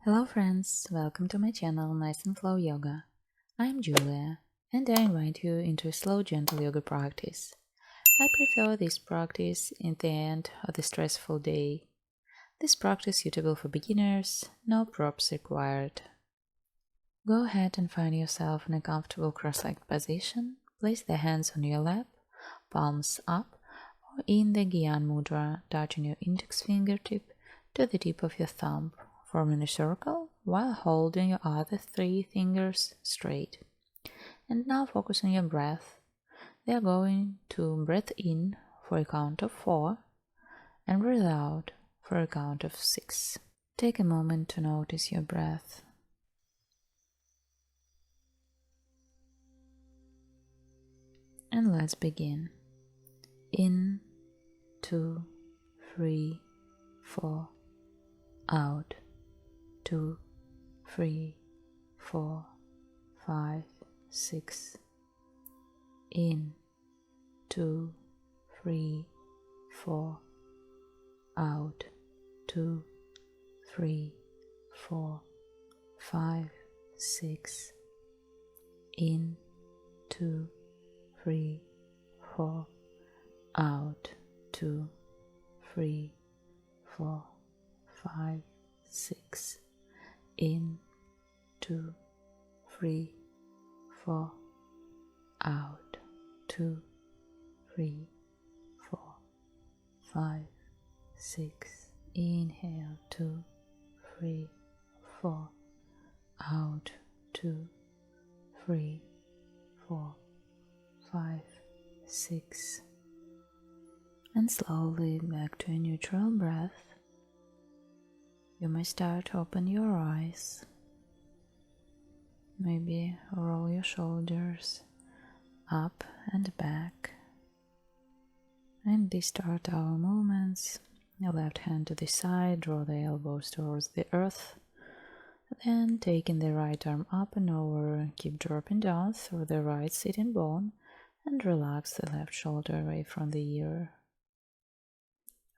Hello friends, welcome to my channel Nice and Flow Yoga. I'm Julia and I invite you into a slow gentle yoga practice. I prefer this practice in the end of the stressful day. This practice suitable for beginners, no props required. Go ahead and find yourself in a comfortable cross-legged position. Place the hands on your lap, palms up, or in the Gyan Mudra, touching your index fingertip to the tip of your thumb, forming a circle while holding your other three fingers straight. And now focus on your breath. We are going to breathe in for a count of 4 and breathe out for a count of 6. Take a moment to notice your breath. And let's begin. In, 2, 3, 4. Out. 2, 3, 4, 5, 6. In. 2, 3, 4. Out. 2, 3, 4, 5, 6. In. 2, 3, 4. Out. 2, 3, 4, 5, 6. In. 2, 3, 4. Out. 2, 3, 4, 5, 6. Inhale. 2, 3, 4. Out. 2, 3, 4, 5, 6. And slowly back to a neutral breath. You may start to open your eyes. Maybe roll your shoulders up and back. And these start our movements. Your left hand to the side, draw the elbows towards the earth. Then taking the right arm up and over, keep dropping down through the right sitting bone and relax the left shoulder away from the ear.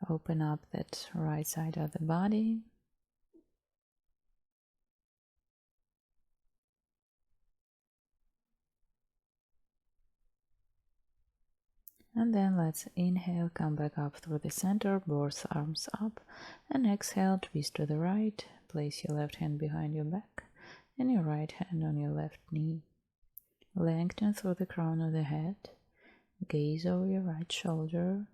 Open up that right side of the body. And then let's inhale, come back up through the center, both arms up, and exhale, twist to the right, place your left hand behind your back, and your right hand on your left knee. Lengthen through the crown of the head, gaze over your right shoulder.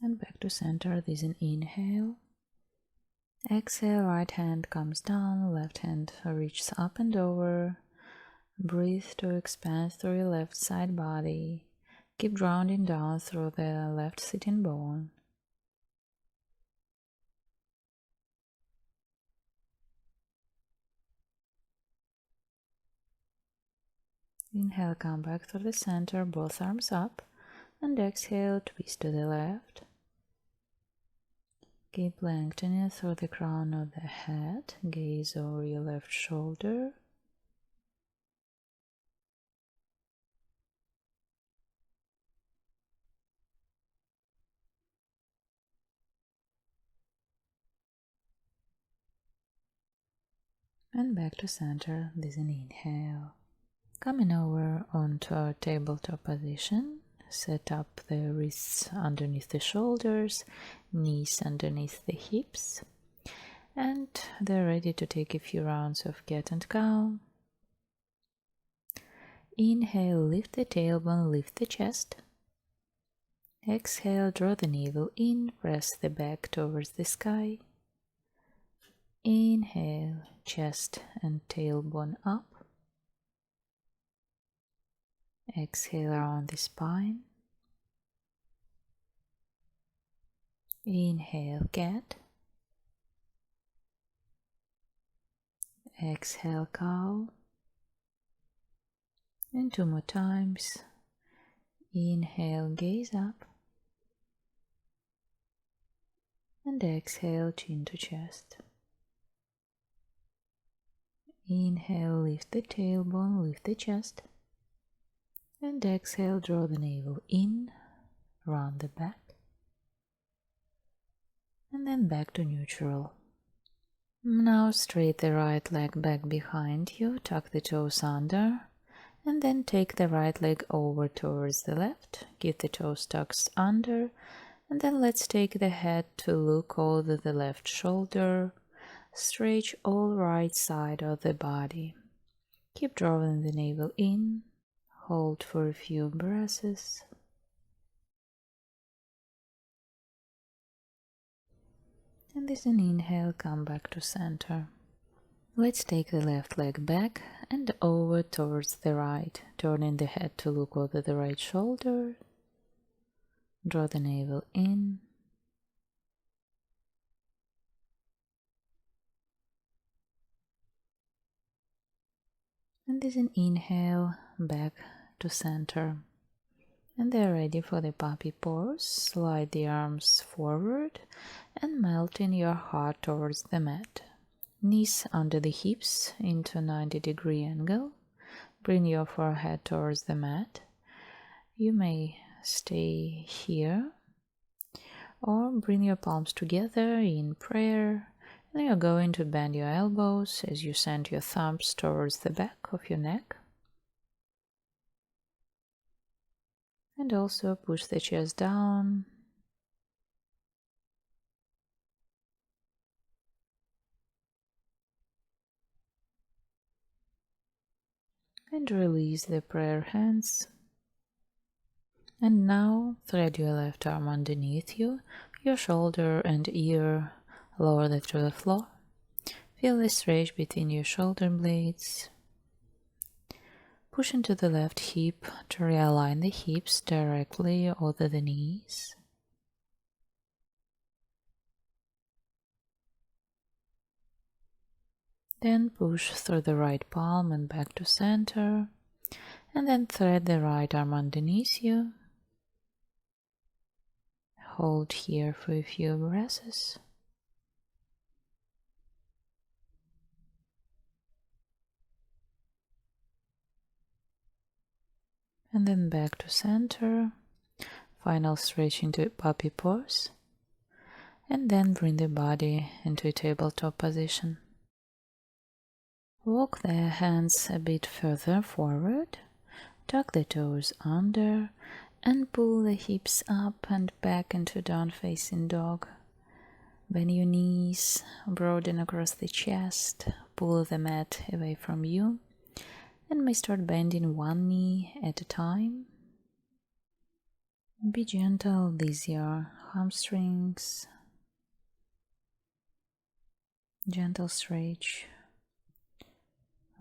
And back to center. This is an inhale. Exhale, right hand comes down, left hand reaches up and over. Breathe to expand through your left side body. Keep grounding down through the left sitting bone. Inhale, come back to the center, both arms up, and exhale, twist to the left. Keep lengthening through the crown of the head, gaze over your left shoulder. And back to center. This is an inhale. Coming over onto our tabletop position, set up the wrists underneath the shoulders, knees underneath the hips, and they're ready to take a few rounds of cat and cow. Inhale, lift the tailbone, lift the chest. Exhale, draw the navel in, press the back towards the sky. Inhale, chest and tailbone up. Exhale around the spine. Inhale, cat. Exhale, cow. And 2 more times. Inhale, gaze up. And exhale, chin to chest. Inhale, lift the tailbone, lift the chest. And exhale, draw the navel in, round the back. And then back to neutral. Now straight the right leg back behind you, tuck the toes under, and then take the right leg over towards the left, give the toes tucked under, and then let's take the head to look over the left shoulder, stretch all right side of the body. Keep drawing the navel in, hold for a few breaths. And as an inhale, come back to center. Let's take the left leg back and over towards the right, turning the head to look over the right shoulder. Draw the navel in. And as an inhale, back to center. And they're ready for the puppy pose. Slide the arms forward and melt in your heart towards the mat. Knees under the hips into 90-degree angle. Bring your forehead towards the mat. You may stay here or bring your palms together in prayer. And you're going to bend your elbows as you send your thumbs towards the back of your neck. And also push the chest down. And release the prayer hands. And now thread your left arm underneath you, your shoulder and ear lower that to the floor. Feel the stretch between your shoulder blades. Push into the left hip to realign the hips directly over the knees. Then push through the right palm and back to center. And then thread the right arm underneath you. Hold here for a few breaths. And then back to center. Final stretch into puppy pose. And then bring the body into a tabletop position. Walk the hands a bit further forward. Tuck the toes under and pull the hips up and back into down facing dog. Bend your knees, broaden across the chest, pull the mat away from you, and may start bending one knee at a time. Be gentle, these are hamstrings. Gentle stretch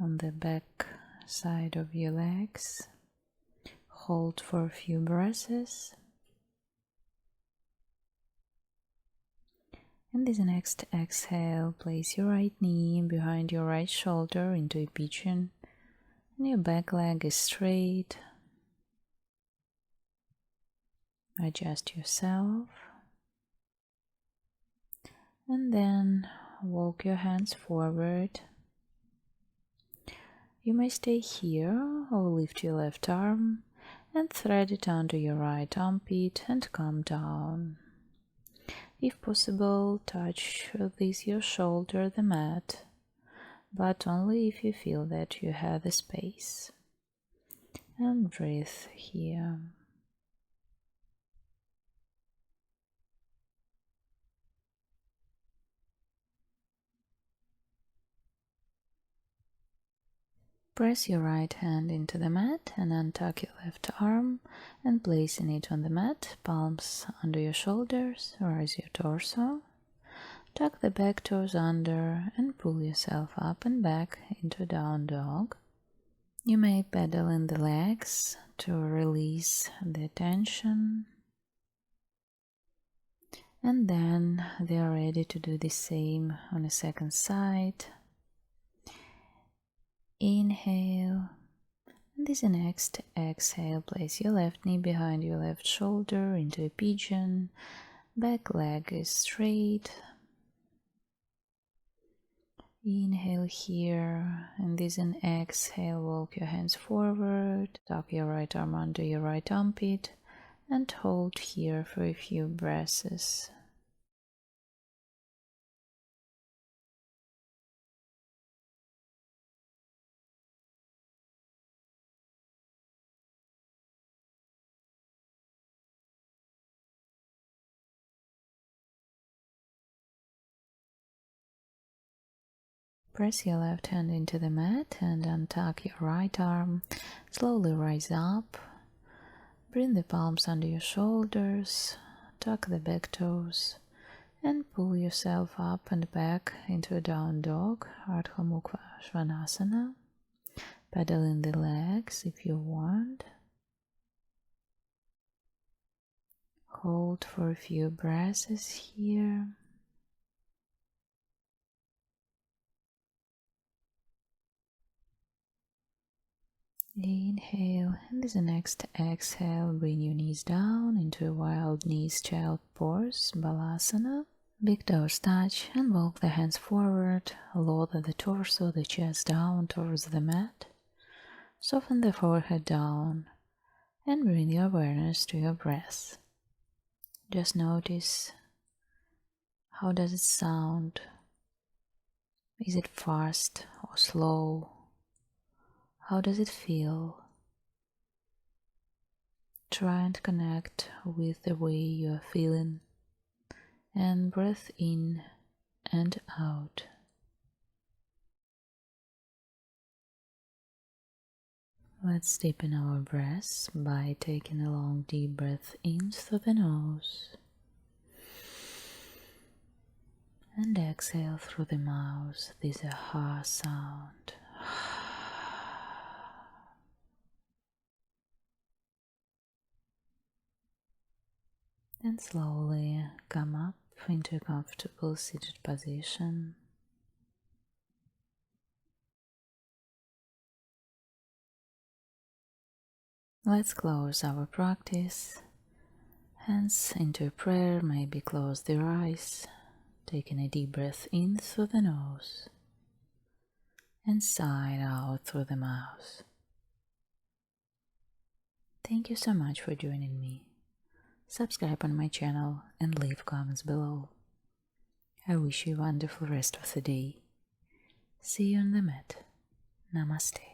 on the back side of your legs. Hold for a few breaths. And this next exhale, place your right knee behind your right shoulder into a pigeon. And your back leg is straight. Adjust yourself. And then walk your hands forward. You may stay here or lift your left arm and thread it under your right armpit and come down. If possible, touch with your shoulder the mat, but only if you feel that you have the space. And breathe here. Press your right hand into the mat and untuck your left arm and placing it on the mat, palms under your shoulders, raise your torso. Tuck the back toes under and pull yourself up and back into down dog. You may pedal in the legs to release the tension. And then they are ready to do the same on the second side. Inhale. And this next exhale, place your left knee behind your left shoulder into a pigeon. Back leg is straight. Inhale here, and this an exhale, walk your hands forward, tuck your right arm under your right armpit, and hold here for a few breaths. Press your left hand into the mat and untuck your right arm. Slowly rise up. Bring the palms under your shoulders. Tuck the back toes. And pull yourself up and back into a down dog, Ardha Mukha Svanasana. Pedal in the legs if you want. Hold for a few breaths here. Inhale, and as the next exhale, bring your knees down into a wild knees child pose, Balasana. Big toes touch and walk the hands forward, lower the torso, the chest down towards the mat. Soften the forehead down and bring your awareness to your breath. Just notice, how does it sound? Is it fast or slow? How does it feel? Try and connect with the way you are feeling and breathe in and out. Let's deepen our breaths by taking a long deep breath in through the nose and exhale through the mouth. This is a ha sound. And slowly come up into a comfortable seated position. Let's close our practice. Hands into a prayer, maybe close their eyes, taking a deep breath in through the nose and sigh out through the mouth. Thank you so much for joining me. Subscribe on my channel and leave comments below. I wish you a wonderful rest of the day. See you on the mat. Namaste.